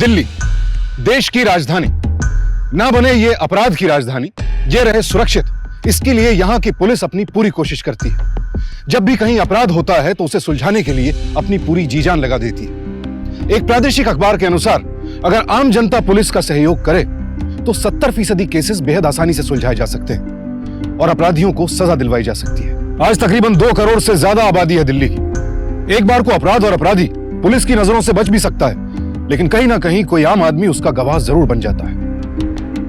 दिल्ली, देश की राजधानी, ना बने ये अपराध की राजधानी, ये रहे सुरक्षित। इसके लिए यहां की पुलिस अपनी पूरी कोशिश करती है। जब भी कहीं अपराध होता है तो उसे सुलझाने के लिए अपनी पूरी जी जान लगा देती है। एक प्रादेशिक अखबार के अनुसार अगर आम जनता पुलिस का सहयोग करे तो 70% केसेस बेहद आसानी से सुलझाए जा सकते हैं और अपराधियों को सजा दिलवाई जा सकती है। आज तकरीबन 2 करोड़ से ज्यादा आबादी है दिल्ली की। एक बार को अपराध और अपराधी पुलिस की नजरों से बच भी सकता है, लेकिन कहीं ना कहीं कोई आम आदमी उसका गवाह जरूर बन जाता है।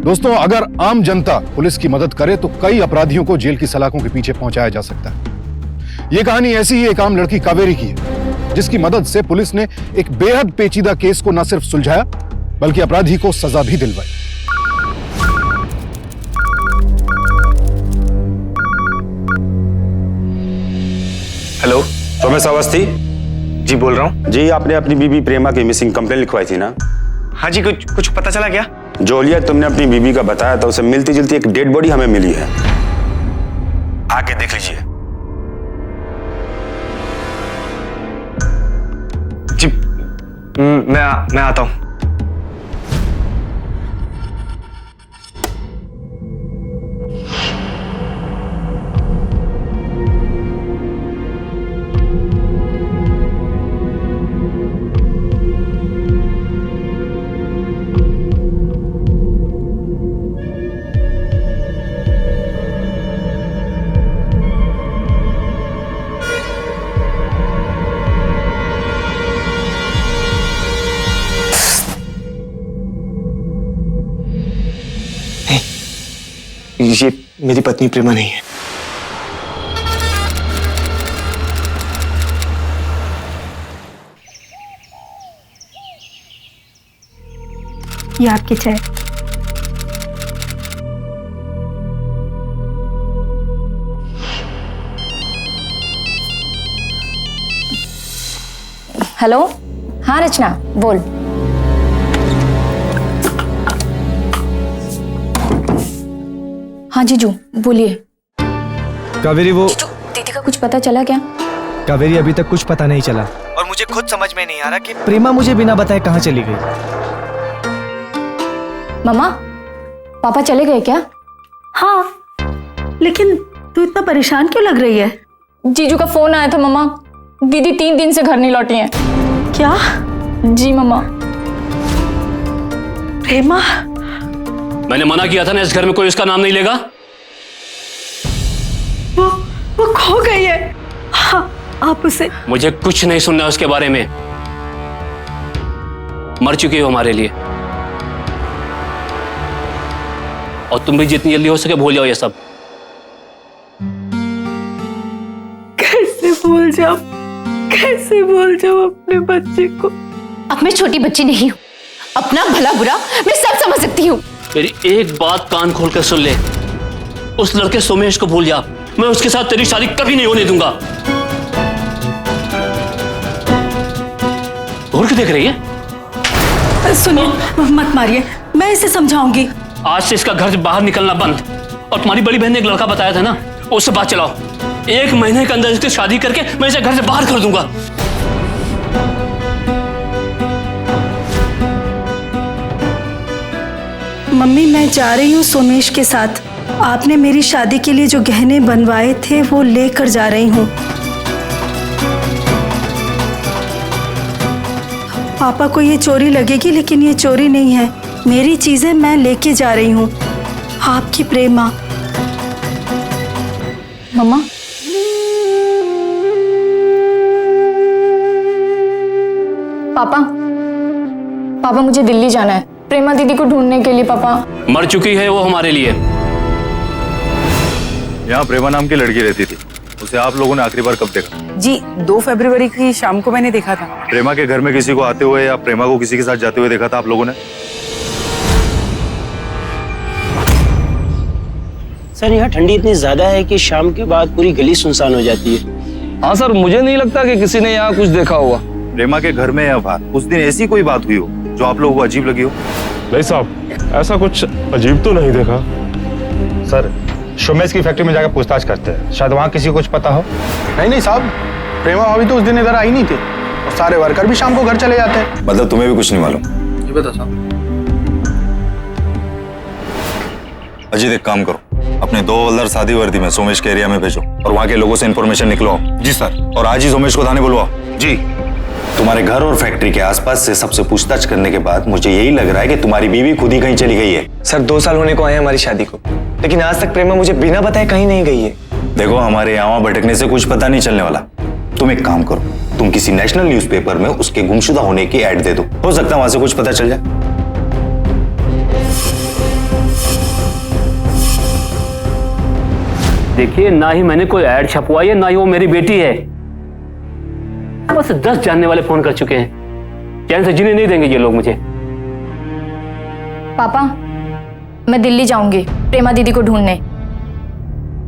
दोस्तों, अगर आम जनता पुलिस की मदद करे तो कई अपराधियों को जेल की सलाखों के पीछे पहुंचाया जा सकता है। यह कहानी ऐसी ही एक आम लड़की कावेरी की है, जिसकी मदद से पुलिस ने एक बेहद पेचीदा केस को न सिर्फ सुलझाया बल्कि अपराधी को सजा भी दिलवाई। हेलो, रमेश अवस्थी जी बोल रहा हूँ। जी, आपने अपनी बीबी प्रेमा की मिसिंग कंप्लेन लिखवाई थी ना? हाँ जी, कुछ पता चला क्या? जो लिया तुमने अपनी बीबी का बताया था, उसे मिलती जुलती एक डेड बॉडी हमें मिली है। आके देख लीजिए। जी मैं आता हूँ। ये मेरी पत्नी प्रेमा नहीं है। ये आपकी चाय। हेलो, हाँ रचना बोल। हाँ जीजू बोलिए। कावेरी, वो जीजू, दीदी का कुछ पता चला क्या? कावेरी, अभी तक कुछ पता नहीं चला और मुझे खुद समझ में नहीं आ रहा कि प्रेमा मुझे बिना बताए कहाँ चली गई। मम्मा, पापा चले गए क्या? हाँ, लेकिन तू इतना परेशान क्यों लग रही है? जीजू का फोन आया था मम्मा, दीदी 3 दिन से घर नहीं लौटी हैं। क्या? जी मम्मा। प्रेमा? मैंने मना किया था ना, इस घर में कोई उसका नाम नहीं लेगा। वो खो गई है। हाँ, आप उसे। मुझे कुछ नहीं सुनना उसके बारे में। मर चुकी हो हमारे लिए, और तुम भी जितनी जल्दी हो सके भूल जाओ ये सब। कैसे भूल जाऊं? कैसे भूल जाऊं अपने बच्चे को? अब मैं छोटी बच्ची नहीं हूँ, अपना भला बुरा मैं सब समझ सकती हूँ। मेरी एक बात कान खोल कर सुन ले, उस लड़के सोमेश को भूल जा। मैं उसके साथ तेरी शादी कभी नहीं होने दूंगा। और क्यों देख रही है? सुनिए, मत मारिए, मैं इसे समझाऊंगी। आज से इसका घर से बाहर निकलना बंद। और तुम्हारी बड़ी बहन ने एक लड़का बताया था ना, उससे बात चलाओ। 1 महीने के अंदर इसकी शादी करके मैं इसे घर से बाहर कर दूंगा। मम्मी, मैं जा रही हूँ सोमेश के साथ। आपने मेरी शादी के लिए जो गहने बनवाए थे वो लेकर जा रही हूँ। पापा को ये चोरी लगेगी, लेकिन ये चोरी नहीं है। मेरी चीजें मैं लेके जा रही हूँ। आपकी प्रेमा। मम्मा, पापा मुझे दिल्ली जाना है, प्रेमा दीदी को ढूंढने के लिए। पापा, मर चुकी है वो हमारे लिए। यहाँ प्रेमा नाम की लड़की रहती थी, उसे आप लोगों ने आखिरी बार कब देखा? जी 2 फरवरी की शाम को मैंने देखा था। प्रेमा के घर में किसी को आते हुए या प्रेमा को किसी के साथ जाते हुए देखा था आप लोगों ने? सर, यहाँ ठंडी इतनी ज्यादा है कि शाम के बाद पूरी गली सुनसान हो जाती है। हाँ सर, मुझे नहीं लगता कि किसी ने यहाँ कुछ देखा होगा। प्रेमा के घर में या बाहर उस दिन ऐसी कोई बात हुई हो जो आप लोगों को अजीब लगी हो? नहीं साहब, ऐसा कुछ अजीब तो नहीं देखा। सर, सोमेश की फैक्ट्री में जाकर पूछताछ करते हैं, शायद वहाँ किसी को कुछ पता हो। नहीं साहब, प्रेमा भाभी तो उस दिन इधर आई नहीं थी और सारे वर्कर भी शाम को घर चले जाते हैं। मतलब तुम्हें भी कुछ नहीं मालूम? बता साहब। अजीत एक काम करो, अपने 2 हवलदार शादी वर्दी में सोमेश के एरिया में भेजो और वहाँ के लोगों से इन्फॉर्मेशन निकलवाओ। जी सर। और आज ही सोमेश को थाने बुलवाओ। जी। तुम्हारे घर और फैक्ट्री के आसपास से सबसे पूछताछ करने के बाद मुझे यही लग रहा है कि तुम्हारी बीवी खुद ही कहीं चली गई है। सर 2 साल होने को आए हमारी शादी को, लेकिन आज तक प्रेमा मुझे बिना बताए कहीं नहीं गई है। देखो हमारे यहाँ भटकने से कुछ पता नहीं चलने वाला। तुम एक काम करो, तुम किसी नेशनल न्यूज़पेपर में उसके गुमशुदा होने की ऐड दे दो, हो सकता है वहां से कुछ पता चल जाए। देखिए, ना ही मैंने कोई ऐड छपवाई है, ना ही वो मेरी बेटी है। बस 10 जानने वाले फोन कर चुके हैं। चैन से जीने नहीं देंगे ये लोग मुझे। पापा, मैं दिल्ली जाऊंगी प्रेमा दीदी को ढूंढने।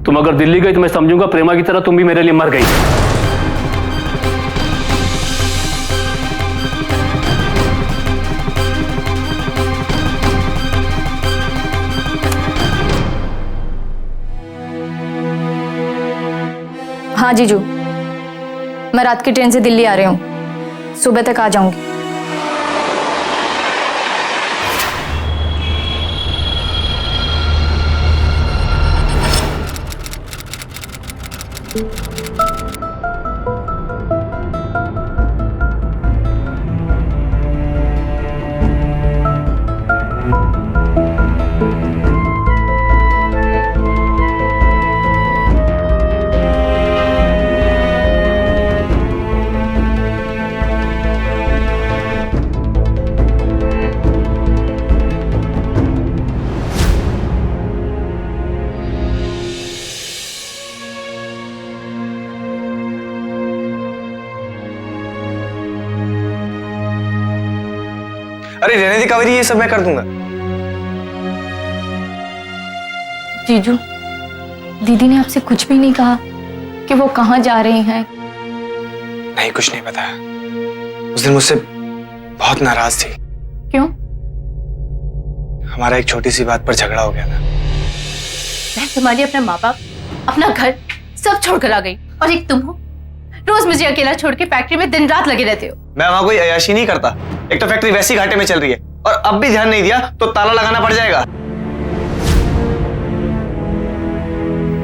तुम अगर दिल्ली गई तो मैं समझूंगा प्रेमा की तरह तुम भी मेरे लिए मर गई। हाँ जीजू, मैं रात की ट्रेन से दिल्ली आ रही हूँ, सुबह तक आ जाऊंगी। अरे रहने दी कावेरी, ये सब मैं कर दूंगा। जीजू, दीदी ने आपसे कुछ भी नहीं कहा कि वो कहाँ जा रही हैं? नहीं, कुछ नहीं बताया। उस दिन मुझसे बहुत नाराज थी। क्यों? हमारा एक छोटी सी बात पर झगड़ा हो गया था। मैं तुम्हारी अपना माँ बाप, अपना घर सब छोड़कर आ गई, और एक तुम हो, रोज मुझे अकेला छोड़ के फैक्ट्री में दिन रात लगे रहते हो। मैं वहां कोई अय्याशी नहीं करता। एक तो फैक्ट्री वैसी घाटे में चल रही है, और अब भी ध्यान नहीं दिया तो ताला लगाना पड़ जाएगा।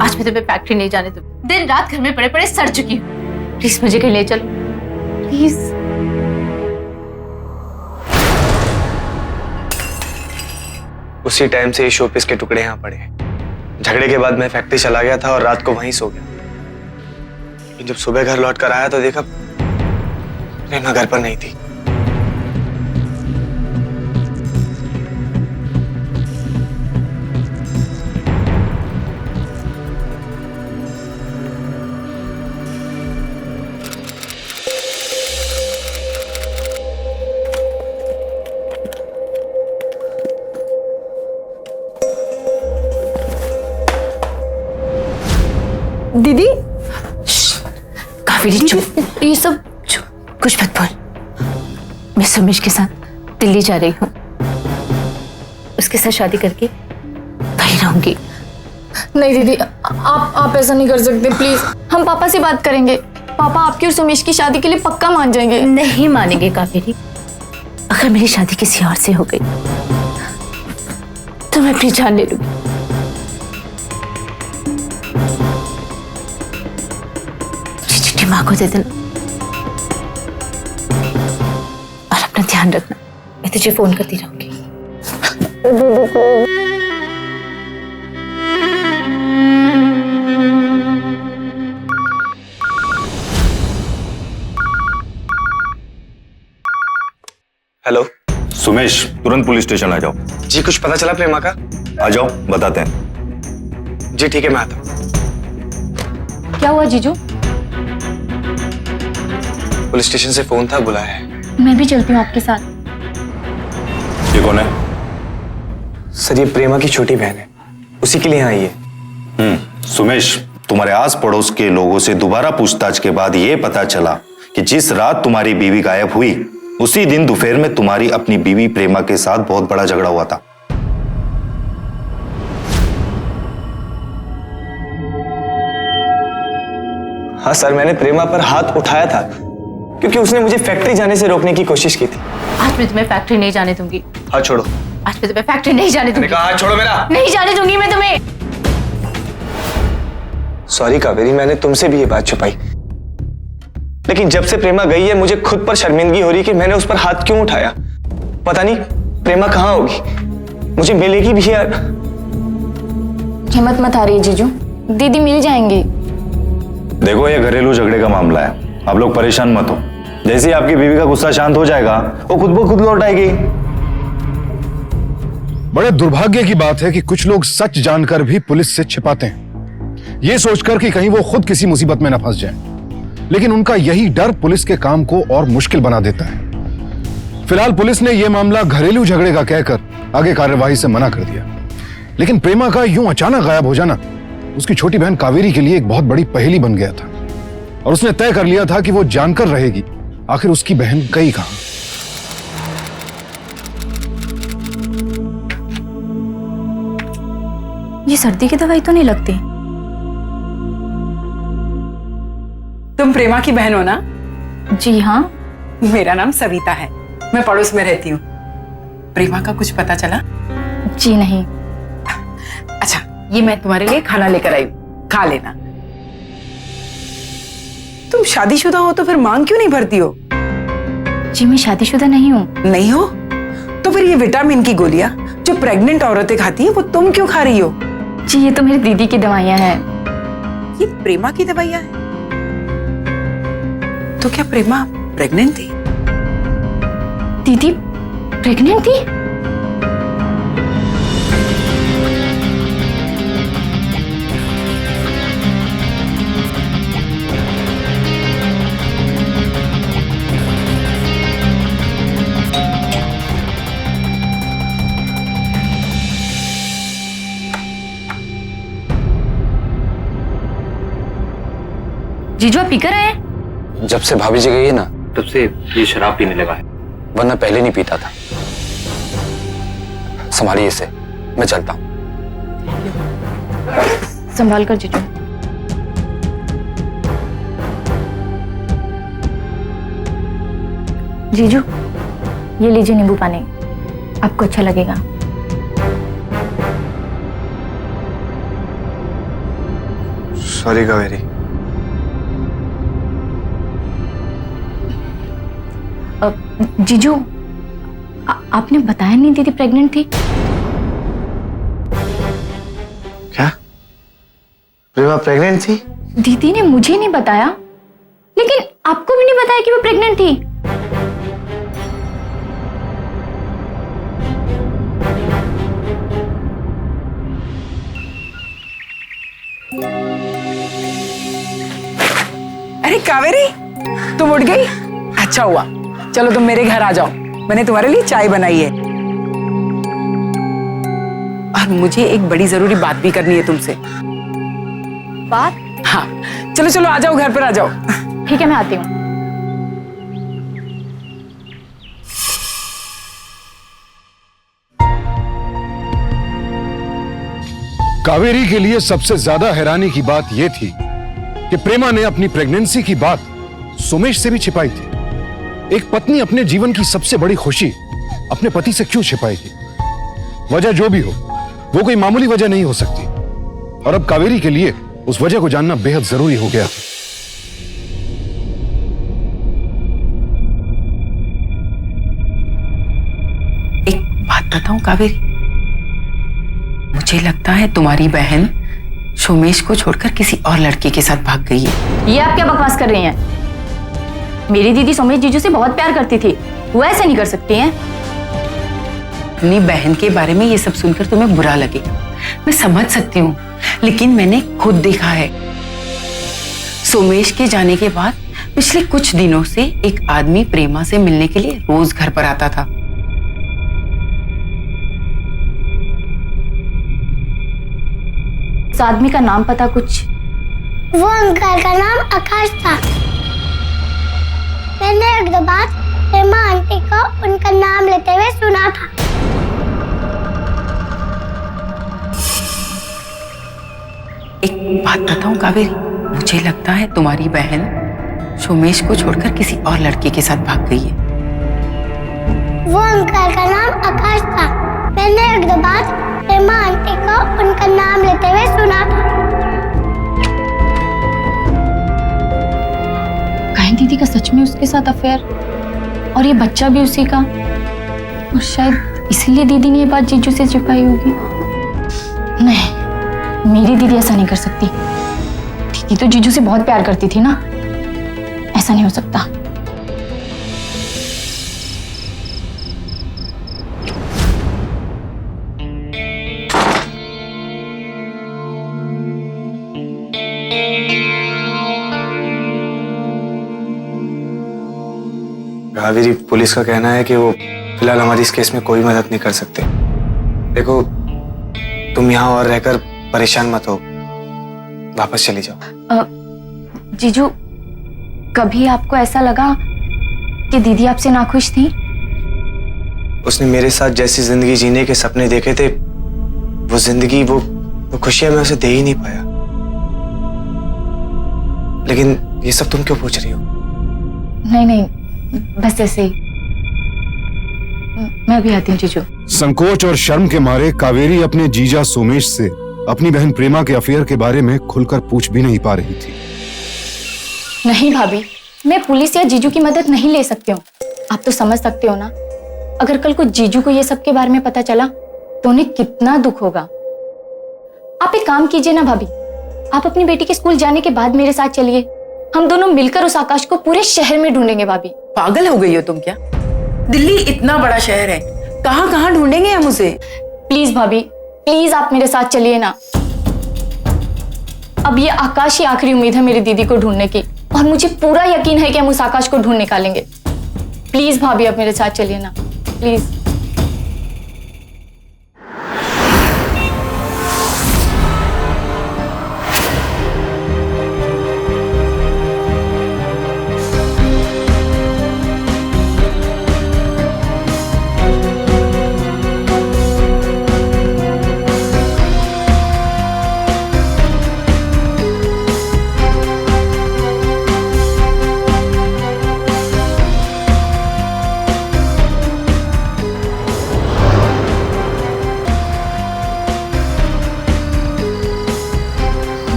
आज मैं तुम्हें फैक्ट्री नहीं जाने दूंगी। दिन रात घर में पड़े पड़े सड़ चुकी हूँ। प्लीज मुझे कहीं ले चलो, प्लीज। उसी टाइम से ये शोपीस के टुकड़े यहाँ पड़े हैं। झगड़े के बाद मैं फैक्ट्री चला गया था और रात को वहीं सो गया। लेकिन जब सुबह घर लौट कर आया तो देखा प्रेमा घर पर नहीं थी। दीदी, कावेरी चुप, ये सब कुछ मत बोल। मैं सुमेश के साथ दिल्ली जा रही हूँ, उसके साथ शादी करके वहीं रहूंगी। नहीं दीदी, आप ऐसा नहीं कर सकते, प्लीज। हम पापा से बात करेंगे, पापा आपकी और सुमेश की शादी के लिए पक्का मान जाएंगे। नहीं मानेंगे कावेरी। अगर मेरी शादी किसी और से हो गई तो मैं अपनी जान ले लूंगी। चिट्ठी माँ को दे देना और अपना ध्यान रखना। मैं तुझे फोन करती रहूंगी। हेलो सुमेश, तुरंत पुलिस स्टेशन आ जाओ। जी, कुछ पता चला प्रेमा का? आ जाओ, बताते हैं। जी ठीक है, मैं आता हूँ। क्या हुआ जीजू? पुलिस स्टेशन से फोन था, बुलाया है। मैं भी चलती हूँ आपके साथ। ये कौन है? सर, ये प्रेमा की छोटी बहन है, उसी के लिए यहाँ आई है। सुमेश, तुम्हारे आस पड़ोस के लोगों से दोबारा पूछताछ के बाद यह पता चला कि जिस रात तुम्हारी बीवी गायब हुई उसी दिन दोपहर में तुम्हारी अपनी बीवी प्रेमा के साथ बहुत बड़ा झगड़ा हुआ था। हाँ सर, मैंने प्रेमा पर हाथ उठाया था क्योंकि उसने मुझे फैक्ट्री जाने से रोकने की कोशिश की थी। आज मैं तुम्हें फैक्ट्री नहीं जाने दूंगी। हाथ छोड़ो। आज मैं तुम्हें फैक्ट्री नहीं जाने दूंगी। हाथ छोड़ो मेरा। नहीं जाने दूंगी मैं तुम्हें। सॉरी कावेरी, मैंने तुमसे भी ये बात छुपाई, लेकिन जब से प्रेमा गई है मुझे खुद पर शर्मिंदगी हो रही कि मैंने उस पर हाथ क्यों उठाया। पता नहीं प्रेमा कहाँ होगी, मुझे मिलेगी भी यार। हिम्मत मत हारिए जीजू, दीदी मिल जाएंगी। देखो ये घरेलू झगड़े का मामला है, आप लोग परेशान मत हो। जैसे ही आपकी बीवी का गुस्सा शांत हो जाएगा वो खुद ब खुद लौट आएगी। बड़े दुर्भाग्य की बात है कि कुछ लोग सच जानकर भी पुलिस से छिपाते हैं, ये सोचकर कि कहीं वो खुद किसी मुसीबत में न फंस जाए, लेकिन उनका यही डर पुलिस के काम को और मुश्किल बना देता है। फिलहाल पुलिस ने यह मामला घरेलू झगड़े का कहकर आगे कार्यवाही से मना कर दिया, लेकिन प्रेमा का यूं अचानक गायब हो जाना उसकी छोटी बहन कावेरी के लिए एक बहुत बड़ी पहेली बन गया था, और उसने तय कर लिया था कि वो जानकर रहेगी आखिर उसकी बहन गई कहां। ये सर्दी की दवाई तो नहीं लगती। तुम प्रेमा की बहन हो ना? जी हाँ। मेरा नाम सविता है, मैं पड़ोस में रहती हूँ। प्रेमा का कुछ पता चला? जी नहीं। अच्छा, ये मैं तुम्हारे लिए खाना लेकर आई हूँ, खा लेना। तुम शादीशुदा हो तो फिर मांग क्यों नहीं भरती हो? जी मैं शादीशुदा नहीं हूँ। नहीं हो तो फिर ये विटामिन की गोलियां जो प्रेग्नेंट औरतें खाती हैं वो तुम क्यों खा रही हो? जी ये तो मेरी दीदी की दवाइयाँ हैं। ये प्रेमा की दवाइयाँ हैं? तो क्या प्रेमा प्रेग्नेंट थी? दीदी प्रेग्नेंट थी? जीजू आप पीकर आए? जब से भाभी जी गई है ना तब से ये शराब पीने लगा है, वरना पहले नहीं पीता था। संभालिए इसे, मैं चलता हूं। संभाल कर जीजू। जीजू ये लीजिए नींबू पानी, आपको अच्छा लगेगा। सॉरी कावेरी। जीजू आपने बताया नहीं दीदी प्रेग्नेंट थी? क्या प्रेमा प्रेग्नेंट थी? दीदी ने मुझे नहीं बताया, लेकिन आपको भी नहीं बताया कि वो प्रेग्नेंट थी। अरे कावेरी, तुम उठ गई? अच्छा हुआ, चलो तुम मेरे घर आ जाओ, मैंने तुम्हारे लिए चाय बनाई है। और मुझे एक बड़ी जरूरी बात भी करनी है तुमसे। बात? हाँ, चलो चलो आ जाओ, घर पर आ जाओ। ठीक है मैं आती हूँ। कावेरी के लिए सबसे ज्यादा हैरानी की बात यह थी कि प्रेमा ने अपनी प्रेगनेंसी की बात सुमेश से भी छिपाई थी। एक पत्नी अपने जीवन की सबसे बड़ी खुशी अपने पति से क्यों छिपाएगी? वजह जो भी हो, वो कोई मामूली वजह नहीं हो सकती, और अब कावेरी के लिए उस वजह को जानना बेहद जरूरी हो गया था। एक बात बताऊं कावेरी, मुझे लगता है तुम्हारी बहन सोमेश को छोड़कर किसी और लड़के के साथ भाग गई है। ये आप क्या बकवास कर रही हैं? मेरी दीदी सोमेश जीजू से बहुत प्यार करती थी, वो ऐसे नहीं कर सकती हैं। अपनी बहन के बारे में ये सब सुनकर तुम्हें बुरा लगेगा, मैं समझ सकती हूँ, लेकिन मैंने खुद देखा है। सोमेश के जाने के बाद पिछले कुछ दिनों से एक आदमी प्रेमा से मिलने के लिए रोज घर पर आता था। उस आदमी का नाम पता कुछ? वो अंकल का नाम आकाश था। मैंने एक दो बार प्रेमा आंटी को उनका नाम लेते हुए सुना था। एक बात बताऊं कावेरी, मुझे लगता है तुम्हारी बहन सोमेश को छोड़कर किसी और लड़के के साथ भाग गई है। वो अंकल का नाम आकाश था। मैंने एक दो बार प्रेमा आंटी को उनका नाम लेते हुए सुना था। गायन दीदी का सच में उसके साथ अफेयर, और ये बच्चा भी उसी का, और शायद इसीलिए दीदी ने ये बात जीजू से छिपाई होगी। नहीं, मेरी दीदी ऐसा नहीं कर सकती। दीदी तो जीजू से बहुत प्यार करती थी ना, ऐसा नहीं हो सकता। कावेरी, पुलिस का कहना है कि वो फिलहाल हमारी इस केस में कोई मदद नहीं कर सकते। देखो, तुम यहाँ और रहकर परेशान मत हो, वापस चली जाओ। जीजू, कभी आपको ऐसा लगा कि दीदी आपसे नाखुश थी? उसने मेरे साथ जैसी जिंदगी जीने के सपने देखे थे, वो जिंदगी, वो खुशियां मैं उसे दे ही नहीं पाया। लेकिन ये सब तुम क्यों पूछ रही हो? नहीं नहीं, बस ऐसे ही। मैं भी आती हूँ जीजू। संकोच और शर्म के मारे कावेरी अपने जीजा सोमेश से अपनी बहन प्रेमा के अफेयर के बारे में खुलकर पूछ भी नहीं पा रही थी। नहीं भाभी, मैं पुलिस या जीजू की मदद नहीं ले सकती हूँ। आप तो समझ सकते हो ना, अगर कल को जीजू को ये सब के बारे में पता चला तो उन्हें कितना दुख होगा। आप एक काम कीजिए ना भाभी, आप अपनी बेटी के स्कूल जाने के बाद मेरे साथ चलिए। हम दोनों मिलकर उस आकाश को पूरे शहर में ढूंढेंगे। भाभी, पागल हो गई हो तुम क्या? दिल्ली इतना बड़ा शहर है, कहाँ कहाँ ढूंढेंगे हम उसे? प्लीज भाभी, प्लीज आप मेरे साथ चलिए ना। अब ये आकाश ही आखिरी उम्मीद है मेरी दीदी को ढूंढने की, और मुझे पूरा यकीन है कि हम उस आकाश को ढूंढ निकालेंगे। प्लीज भाभी, आप मेरे साथ चलिए ना, प्लीज।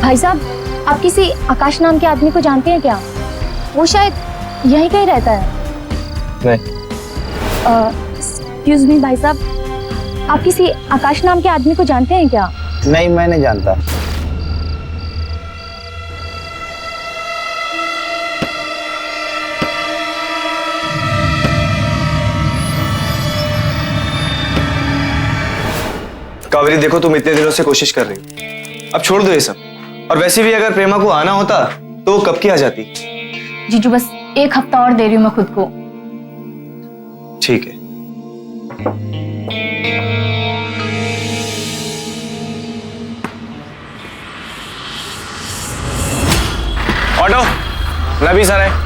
भाई साहब, आप किसी आकाश नाम के आदमी को जानते हैं क्या? वो शायद यहीं कहीं रहता है। नहीं। एक्सक्यूज मी भाई साहब, आप किसी आकाश नाम के आदमी को जानते हैं क्या? नहीं, मैं नहीं जानता। कावेरी, देखो, तुम इतने दिनों से कोशिश कर रही हो, अब छोड़ दो ये सब। और वैसे भी अगर प्रेमा को आना होता तो वो कब की आ जाती। जीजू, बस एक हफ्ता और दे रही हूँ मैं खुद को। ठीक है। ऑटो, नबी सर है।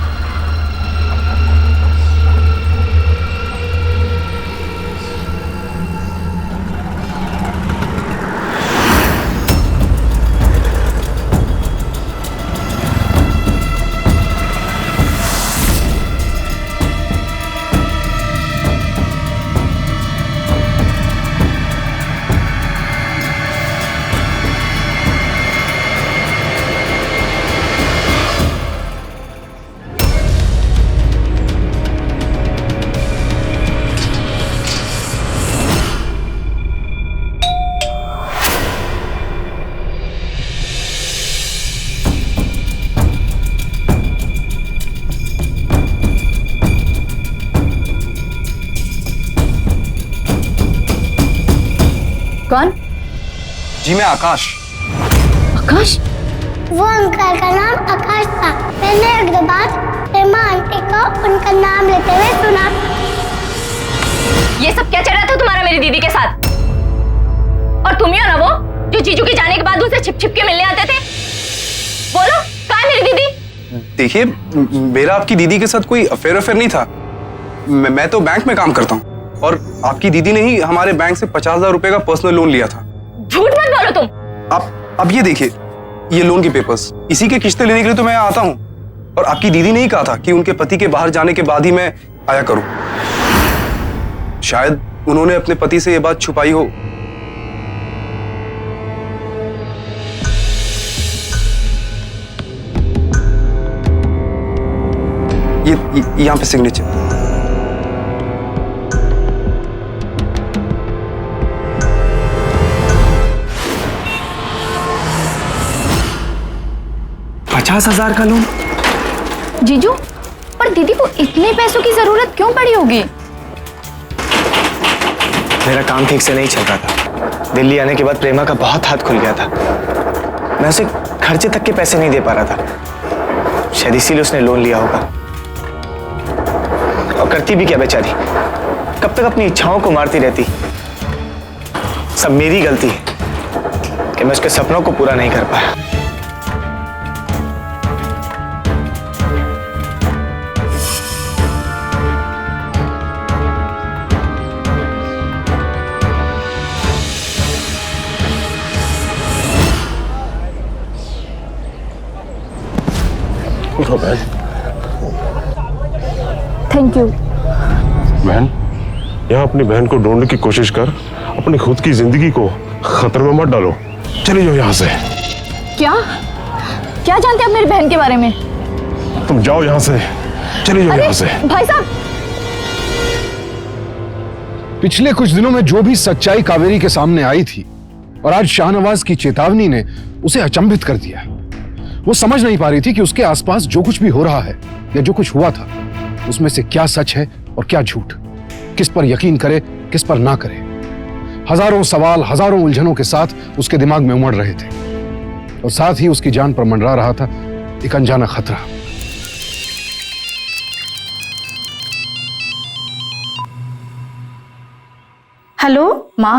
कौन? जी मैं आकाश। आकाश? वो अंकल का नाम आकाश था। मैंने एक दो बार प्रेमा आंटी को उनका नाम लेते हुए सुना था। ये सब क्या चल रहा था तुम्हारा मेरी दीदी के साथ? और तुम ही हो ना वो जो जीजू के जाने के बाद उनसे छिप छिप के मिलने आते थे? बोलो, कहाँ है मेरी दीदी? देखिए, मेरा आपकी दीदी के साथ कोई अफेयर नहीं था। मैं तो बैंक में काम करता हूँ, और आपकी दीदी ने ही हमारे बैंक से 50,000 रुपए का पर्सनल लोन लिया था। झूठ मत बोलो तुम। अब ये देखिए, ये लोन के पेपर्स, इसी के किस्तें लेने के लिए तो मैं आता हूँ। और आपकी दीदी ने ही कहा था कि उनके पति के बाहर जाने के बाद ही मैं आया करूं। शायद उन्होंने अपने पति से यह बात छुपाई हो। ये यहां पे सिग्नेचर। $50,000 का लोन? जीजू, पर दीदी को इतने पैसों की जरूरत क्यों पड़ी होगी? मेरा काम ठीक से नहीं चल रहा था। दिल्ली आने के बाद प्रेमा का बहुत हाथ खुल गया था। मैं उसे खर्चे तक के पैसे नहीं दे पा रहा था। शायद इसीलिए उसने लोन लिया होगा। और करती भी क्या बेचारी, कब तक अपनी इच्छाओं को मारती रहती। सब मेरी गलती है कि मैं उसके सपनों को पूरा नहीं कर पाया। Thank you. बहन, यहाँ अपनी बहन को ढूंढने की कोशिश कर, अपनी खुद की जिंदगी को खतरे में मत डालो। चली जाओ यहाँ से। क्या क्या जानते हैं आप मेरी बहन के बारे में? तुम जाओ यहाँ से, चली जाओ यहाँ से। भाई साहब, पिछले कुछ दिनों में जो भी सच्चाई कावेरी के सामने आई थी और आज शाहनवाज की चेतावनी ने उसे अचंभित कर दिया। वो समझ नहीं पा रही थी कि उसके आसपास जो कुछ भी हो रहा है या जो कुछ हुआ था उसमें से क्या सच है और क्या झूठ, किस पर यकीन करे किस पर ना करे। हजारों सवाल, हजारों उलझनों के साथ उसके दिमाग में उमड़ रहे थे और साथ ही उसकी जान पर मंडरा रहा था एक अनजाना खतरा। हेलो माँ,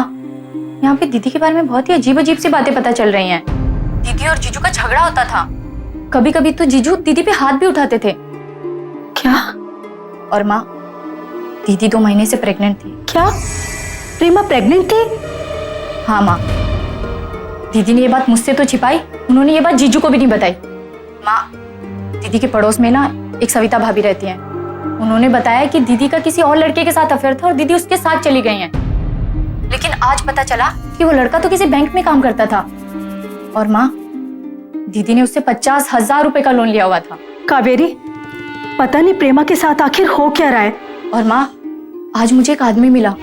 यहाँ पे दीदी के बारे में बहुत ही अजीब अजीब सी बातें पता चल रही हैं। दीदी और जीजू का झगड़ा होता था। कभी कभी तो जीजू दीदी पे हाथ भी उठाते थे। क्या? और माँ, दीदी 2 महीने से प्रेग्नेंट थी। क्या प्रेमा प्रेग्नेंट थी? हाँ माँ, दीदी ने ये बात मुझसे तो छिपाई, उन्होंने ये बात जीजू को भी नहीं बताई। माँ, दीदी के पड़ोस में ना एक सविता भाभी रहती हैं। उन्होंने बताया कि दीदी का किसी और लड़के के साथ अफेयर था और दीदी उसके साथ चली गई हैं। लेकिन आज पता चला कि वो लड़का तो किसी बैंक में काम करता था और माँ, दीदी ने उससे 50,000 रुपए का लोन लिया हुआ था। कावेरी, पता नहीं प्रेमा के साथ आखिर हो क्या रहा है। और माँ, आज मुझे एक आदमी मिला,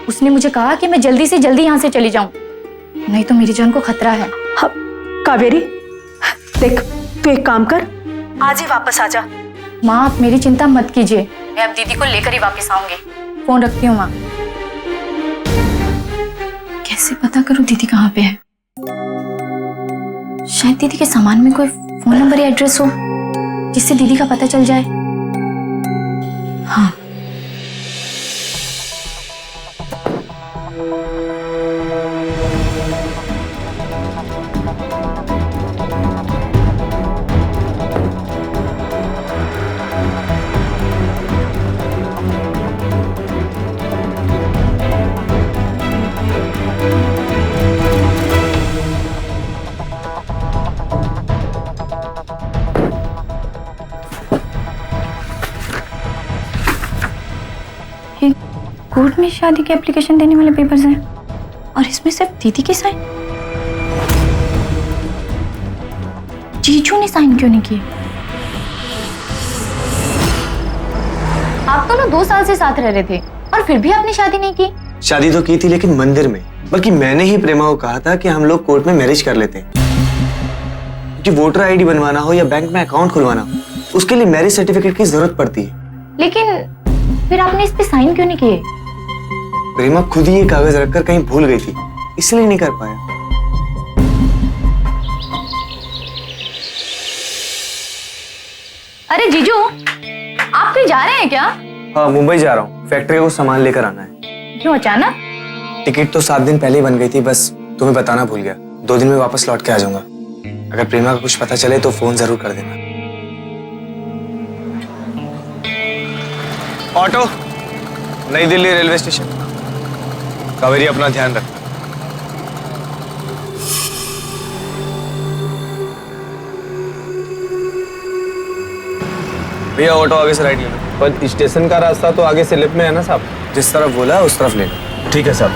उसने मुझे कहा कि मैं जल्दी से जल्दी यहाँ से चली जाऊं, नहीं तो मेरी जान को खतरा है। हाँ, कावेरी देख, तू एक काम कर, आज ही वापस आ जा। माँ, आप मेरी चिंता मत कीजिए, मैं अब दीदी को लेकर ही वापस आऊंगी। फोन रखती हूँ माँ। कैसे पता करूं दीदी कहाँ पे है? शायद दीदी के सामान में कोई फोन नंबर या एड्रेस हो जिससे दीदी का पता चल जाए। हाँ, कोर्ट में शादी की एप्लीकेशन देने वाले पेपर्स हैं और इसमें सिर्फ दीदी की साइन। जीजू ने साइन क्यों नहीं किए? आप दोनों 2 साल से साथ रह रहे थे और फिर भी आपने शादी नहीं की। शादी तो की थी लेकिन मंदिर में, बल्कि मैंने ही प्रेमा को कहा था कि हम लोग कोर्ट में मैरिज कर लेते हैं। क्योंकि वोटर आईडी बनवाना हो या बैंक में अकाउंट खुलवाना हो, उसके लिए मैरिज सर्टिफिकेट की जरूरत पड़ती है। लेकिन फिर आपने इस पे साइन क्यों नहीं किए? प्रेमा खुद ही ये कागज रखकर कहीं भूल गई थी, इसलिए नहीं कर पाया। अरे जीजू, आप कहीं जा रहे हैं क्या? हाँ, मुंबई जा रहा हूँ, फैक्ट्री का कुछ सामान लेकर आना है। क्यों अचानक? टिकट तो 7 दिन पहले ही बन गई थी, बस तुम्हें बताना भूल गया। 2 दिन में वापस लौट के आ जाऊंगा। अगर प्रेमा का कुछ पता चले तो फोन जरूर कर देना। ऑटो, नई दिल्ली रेलवे स्टेशन। कावेरी, अपना ध्यान रख। भैया ऑटो आगे से राइट ले लो। पर स्टेशन का रास्ता तो आगे से लेफ्ट में है ना साहब? जिस तरफ बोला है उस तरफ ले लो। ठीक है साहब।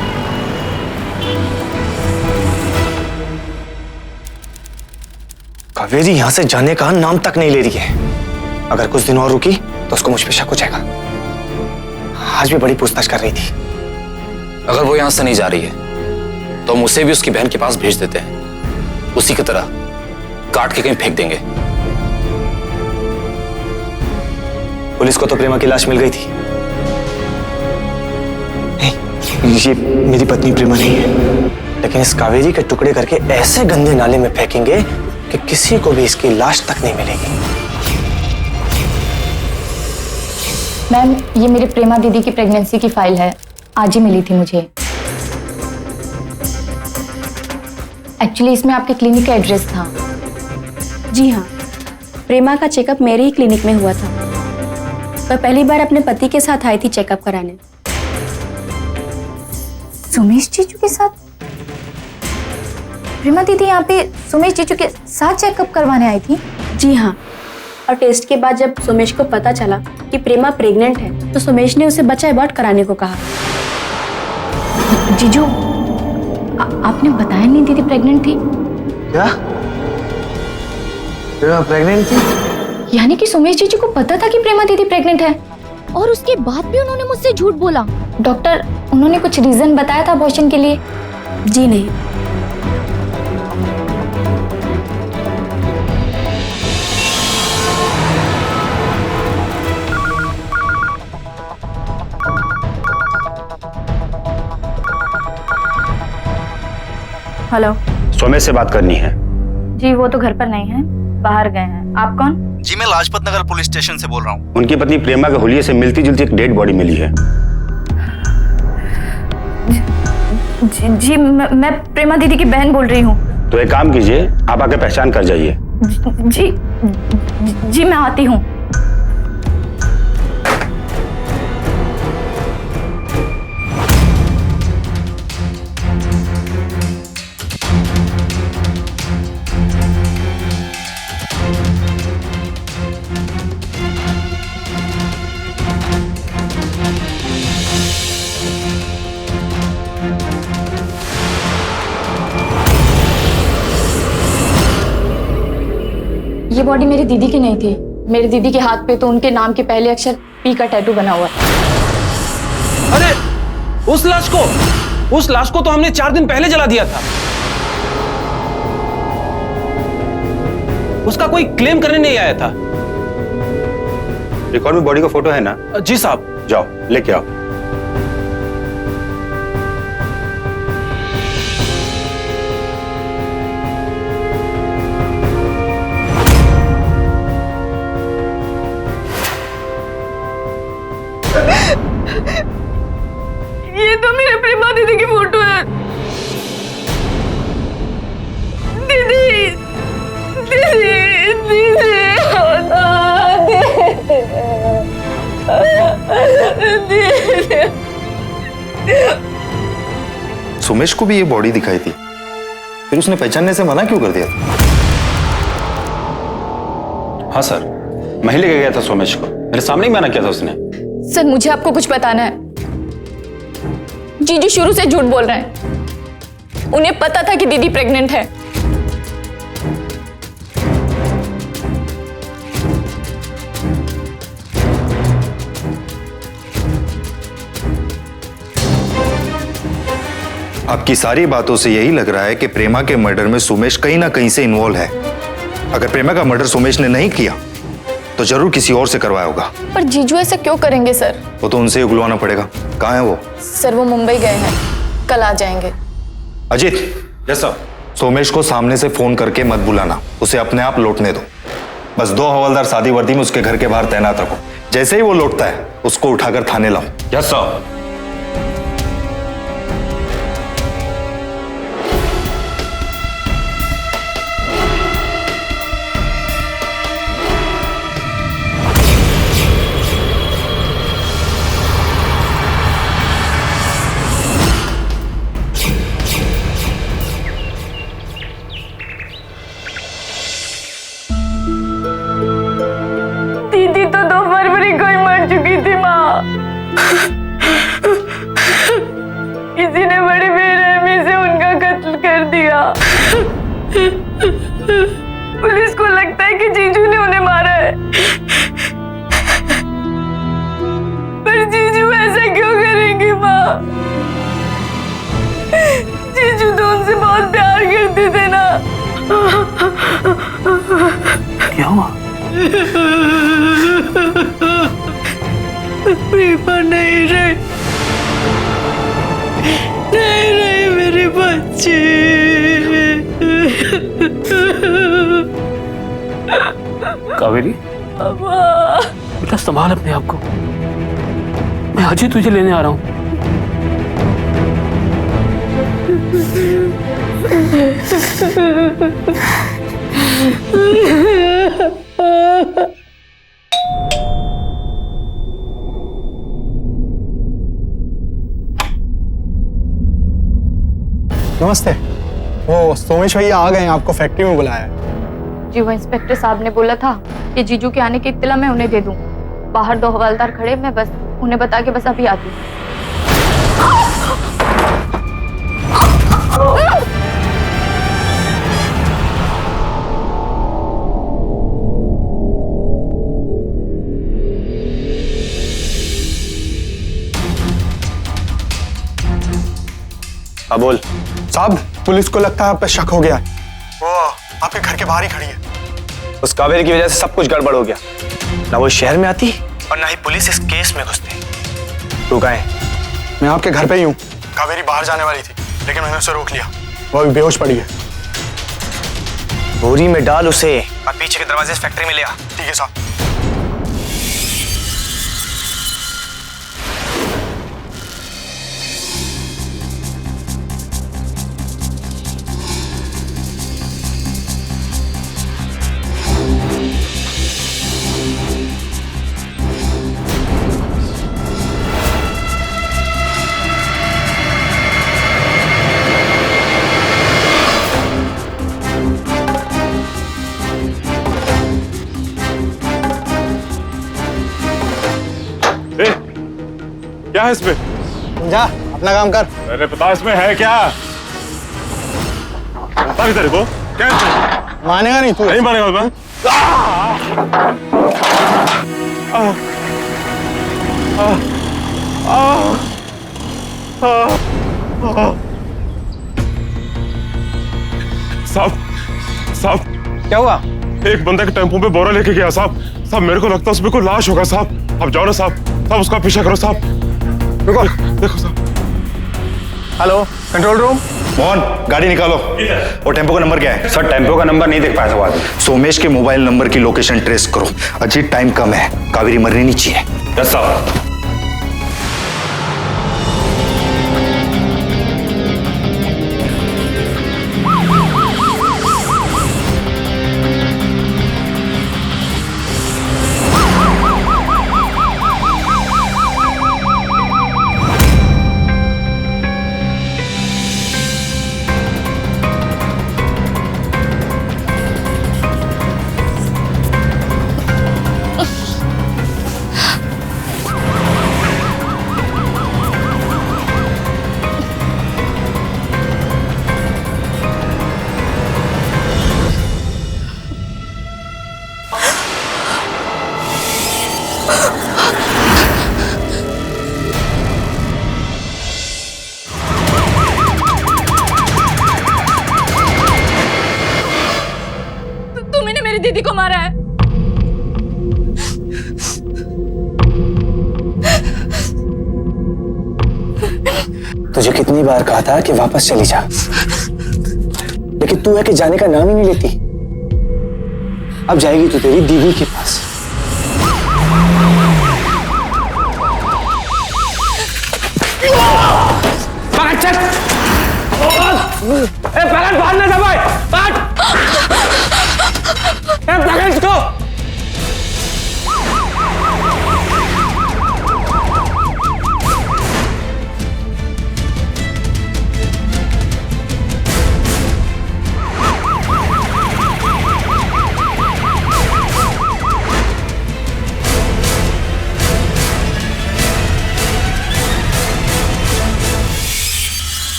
कावेरी यहाँ से जाने का नाम तक नहीं ले रही है। अगर कुछ दिन और रुकी तो उसको मुझ पे शक हो जाएगा। आज भी बड़ी पूछताछ कर रही थी। अगर वो यहां से नहीं जा रही है तो हम उसे भी उसकी बहन के पास भेज देते हैं, उसी की तरह काट के कहीं फेंक देंगे। पुलिस को तो प्रेमा की लाश मिल गई थी। नहीं, ये मेरी पत्नी प्रेमा नहीं है, लेकिन इस कावेरी के टुकड़े करके ऐसे गंदे नाले में फेंकेंगे कि किसी को भी इसकी लाश तक नहीं मिलेगी। मैम, ये मेरे प्रेमा दीदी की प्रेगनेंसी की फाइल है, आज ही मिली थी मुझे। एक्चुअली इसमें आपके क्लिनिक का एड्रेस था। जी हाँ, प्रेमा का चेकअप मेरे ही क्लिनिक में हुआ था। मैं पहली बार अपने पति के साथ आई थी चेकअप कराने। सुमेश जीजू के साथ? प्रेमा दीदी यहाँ पे सुमेश जीजू के साथ चेकअप करवाने आई थी? जी हाँ, और टेस्ट के बाद जब सुमेश को पता चला कि प्रेमा प्रेग्नेंट है तो सुमेश ने उसे बच्चा अबॉर्ट कराने को कहा। जीजू, आपने बताया नहीं दीदी प्रेग्नेंट थी? क्या? प्रेमा प्रेग्नेंट थी? यानी कि सुमेश जीजू को पता था कि प्रेमा दीदी प्रेग्नेंट है और उसके बाद भी उन्होंने मुझसे झूठ बोला? डॉक्टर, उन्होंने कुछ रीजन बताया था अबॉर्शन के लिए? जी नहीं। हेलो, सोमेश से बात करनी है। जी वो तो घर पर नहीं है, बाहर गए हैं। आप कौन? जी मैं लाजपत नगर पुलिस स्टेशन से बोल रहा हूँ। उनकी पत्नी प्रेमा के हुलिये से मिलती जुलती एक डेड बॉडी मिली है। जी मैं प्रेमा दीदी की बहन बोल रही हूँ। तो एक काम कीजिए, आप आके पहचान कर जाइए। जी मैं आती हूँ। ये बॉडी मेरी दीदी की नहीं थी। मेरी दीदी के हाथ पे तो उनके नाम के पहले अक्षर पी का टैटू बना हुआ था। अरे उस लाश को तो हमने 4 दिन पहले जला दिया था। उसका कोई क्लेम करने नहीं आया था। रिकॉर्ड में बॉडी का फोटो है ना? जी साहब। जाओ लेके आओ। ये तो मेरे प्रेमा दीदी की फोटो है। दीदी, दीदी, दीदी। सुमेश को भी ये बॉडी दिखाई थी, फिर उसने पहचानने से मना क्यों कर दिया? हाँ सर, मैं ही लेके गया था सोमेश को, मेरे सामने ही मना किया था उसने। सर मुझे आपको कुछ बताना है। जीजू शुरू से झूठ बोल रहे हैं। उन्हें पता था कि दीदी प्रेग्नेंट है। आपकी सारी बातों से यही लग रहा है कि प्रेमा के मर्डर में सुमेश कहीं ना कहीं से इन्वॉल्व है। अगर प्रेमा का मर्डर सुमेश ने नहीं किया तो जरूर किसी और से करवाया होगा। पर जीजू ऐसा क्यों करेंगे सर? वो तो उनसे ही उगलवाना पड़ेगा। कहाँ है वो? सर वो मुंबई गए हैं, कल आ जाएंगे। Ajit, yes sir. सोमेश को सामने से फोन करके मत बुलाना, उसे अपने आप लौटने दो। बस 2 हवलदार सादी वर्दी में उसके घर के बाहर तैनात रखो। जैसे ही वो लौटता है उसको उठाकर थाने लाओ। Yes sir. दीदी तो 2 दे देना। क्या हुआ? प्रेमा नहीं रही, नहीं रही मेरी बच्ची। कावेरी, बेटा संभाल अपने आप को, मैं आज ही तुझे लेने आ रहा हूँ। नमस्ते। वो सोमेश भैया आ गए हैं, आपको फैक्ट्री में बुलाया है। जी वो इंस्पेक्टर साहब ने बोला था कि जीजू के आने की इत्तला मैं उन्हें दे दूं। बाहर 2 हवलदार खड़े, मैं बस उन्हें बता के बस अभी आती हूँ। हाँ बोल। साहब, पुलिस को लगता है आप पे शक हो गया है। वो आपके घर के बाहर ही खड़ी है। उस कावेरी की वजह से सब कुछ गड़बड़ हो गया। ना वो शहर में आती और ना ही पुलिस इस केस में घुसती। तू कहाँ है? मैं आपके घर पे ही हूँ। कावेरी बाहर जाने वाली थी, लेकिन मैंने उसे रोक लिया। वो अभी बेहोश पड़ी है। बोरी में डाल उसे और पीछे के दरवाजे से फैक्ट्री में ले आ। ठीक है साहब। क्या है इसमें? जा अपना काम कर। अरे पता इसमें है क्या? बता भी तेरे को क्या है इसमें? मानेगा नहीं तू? नहीं मानेगा मैं। साहब क्या हुआ? एक बंदा के टेम्पो पे बोरा लेके गया साहब। मेरे को लगता है उसमें कोई लाश होगा साहब। अब जाओ ना साहब, उसका पीछा करो साहब। देखो साहब। Hello, control room. मोहन, गाड़ी निकालो। और टेम्पो का नंबर क्या है? सर, टेम्पो का नंबर नहीं देख पाया था वो आदमी। सोमेश के मोबाइल नंबर की लोकेशन ट्रेस करो। अजी टाइम कम है, कावेरी मरनी नहीं चाहिए। यस साहब। दीदी को मारा है। तुझे कितनी बार कहा था कि वापस चली जा, लेकिन तू है कि जाने का नाम ही नहीं लेती। अब जाएगी तो तेरी दीदी के पास। पकड़, बाहर ना दबाए, पकड़ इसको।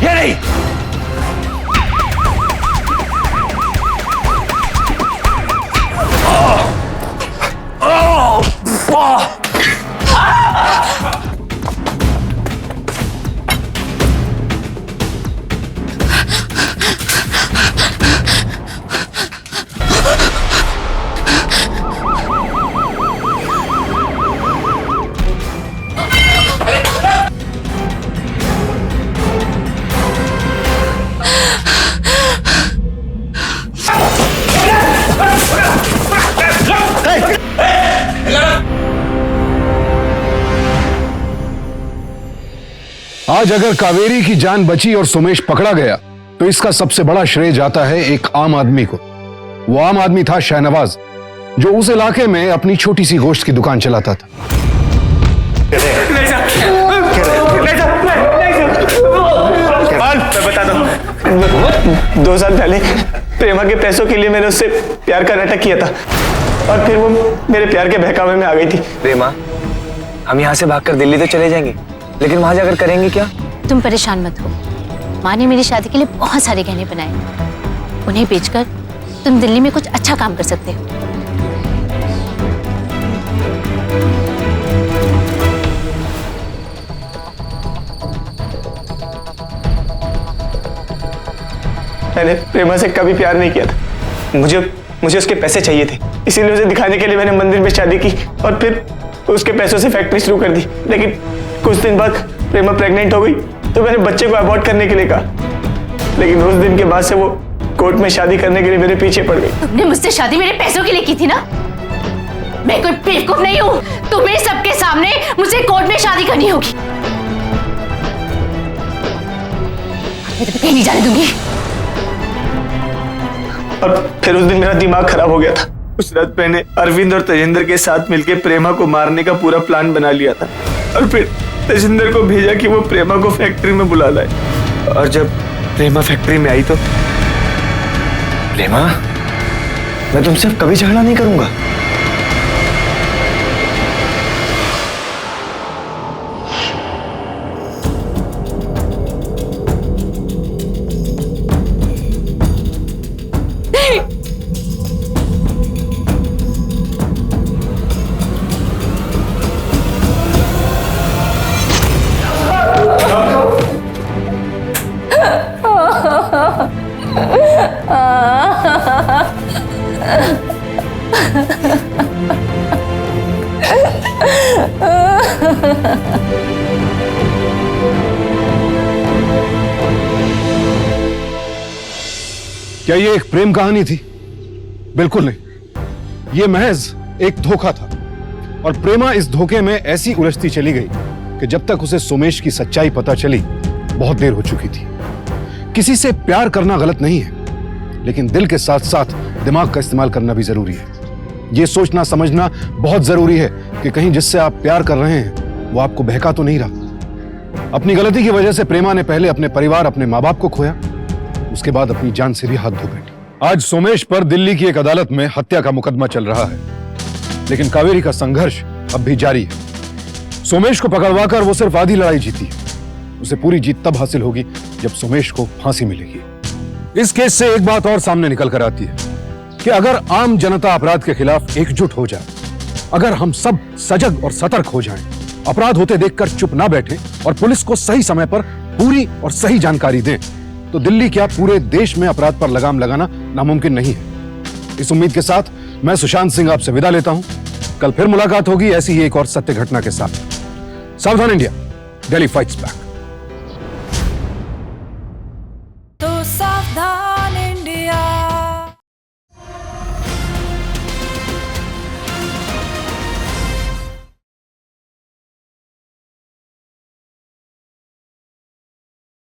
ये नहीं। आज अगर कावेरी की जान बची और सोमेश पकड़ा गया तो इसका सबसे बड़ा श्रेय जाता है एक आम आदमी को। वो आम आदमी था शाहनवाज, जो उस इलाके में अपनी छोटी सी गोश्त की दुकान चलाता था। मैं बता दूं, 2 साल पहले प्रेमा के पैसों के लिए मैंने उससे प्यार का नाटक किया था और फिर वो मेरे प्यार के बहकावे में आ गई थी। प्रेमा, हम यहाँ से भागकर दिल्ली तो चले जाएंगे, लेकिन वहां जाकर करेंगे क्या? तुम परेशान मत हो, माँ ने मेरी शादी के लिए बहुत सारे गहने बनाए, उन्हें बेचकर तुम दिल्ली में कुछ अच्छा काम कर सकते हो। मैंने प्रेमा से कभी प्यार नहीं किया था। मुझे उसके पैसे चाहिए थे, इसीलिए उसे दिखाने के लिए मैंने मंदिर में शादी की और फिर उसके पैसों से फैक्ट्री शुरू कर दी। लेकिन कुछ दिन बाद प्रेमा प्रेग्नेंट हो गई तो मैंने बच्चे को अबॉर्ट करने के लिए कहा, लेकिन उस दिन के बाद से वो कोर्ट में शादी करने के लिए मेरे पीछे पड़ गई। तुमने मुझसे शादी मेरे पैसों के लिए की थी ना? मैं कोई बेवकूफ नहीं हूँ, तुम्हें सबके सामने मुझे कोर्ट में शादी करनी होगी। मैं तुम्हें कहीं नहीं जाने दूंगी। और फिर उस दिन मेरा दिमाग खराब हो गया था। उस रात मैंने अरविंद और तेजिंदर के साथ मिलकर प्रेमा को मारने का पूरा प्लान बना लिया था और फिर तेजिंदर को भेजा कि वो प्रेमा को फैक्ट्री में बुला लाए। और जब प्रेमा फैक्ट्री में आई तो प्रेमा, मैं तुमसे कभी झगड़ा नहीं करूंगा। क्या ये एक प्रेम कहानी थी? बिल्कुल नहीं, ये महज एक धोखा था। और प्रेमा इस धोखे में ऐसी उलझती चली गई कि जब तक उसे सोमेश की सच्चाई पता चली बहुत देर हो चुकी थी। किसी से प्यार करना गलत नहीं है, लेकिन दिल के साथ साथ दिमाग का इस्तेमाल करना भी जरूरी है। यह सोचना समझना बहुत जरूरी है कि कहीं जिससे आप प्यार कर रहे हैं वो आपको बहका तो नहीं रहा। अपनी गलती की वजह से प्रेमा ने पहले अपने परिवार, अपने माँ बाप को खोया, उसके बाद अपनी जान से भी हाथ धो बैठी। आज सोमेश पर दिल्ली की एक अदालत में हत्या का मुकदमा चल रहा है, लेकिन कावेरी का संघर्ष अब भी जारी है। सोमेश को पकड़वाकर वो सिर्फ आधी लड़ाई जीती है, उसे पूरी जीत तब हासिल होगी जब सोमेश को फांसी मिलेगी। इस केस से एक बात और सामने निकल कर आती है कि अगर आम जनता अपराध के खिलाफ एकजुट हो जाए, अगर हम सब सजग और सतर्क हो जाएं, अपराध होते देखकर चुप ना बैठे और पुलिस को सही समय पर पूरी और सही जानकारी दें, तो दिल्ली क्या पूरे देश में अपराध पर लगाम लगाना नामुमकिन नहीं है। इस उम्मीद के साथ मैं सुशांत सिंह आपसे विदा लेता हूं। कल फिर मुलाकात होगी ऐसी ही एक और सत्य घटना के साथ। सावधान इंडिया, दिल्ली फाइट्स बैक।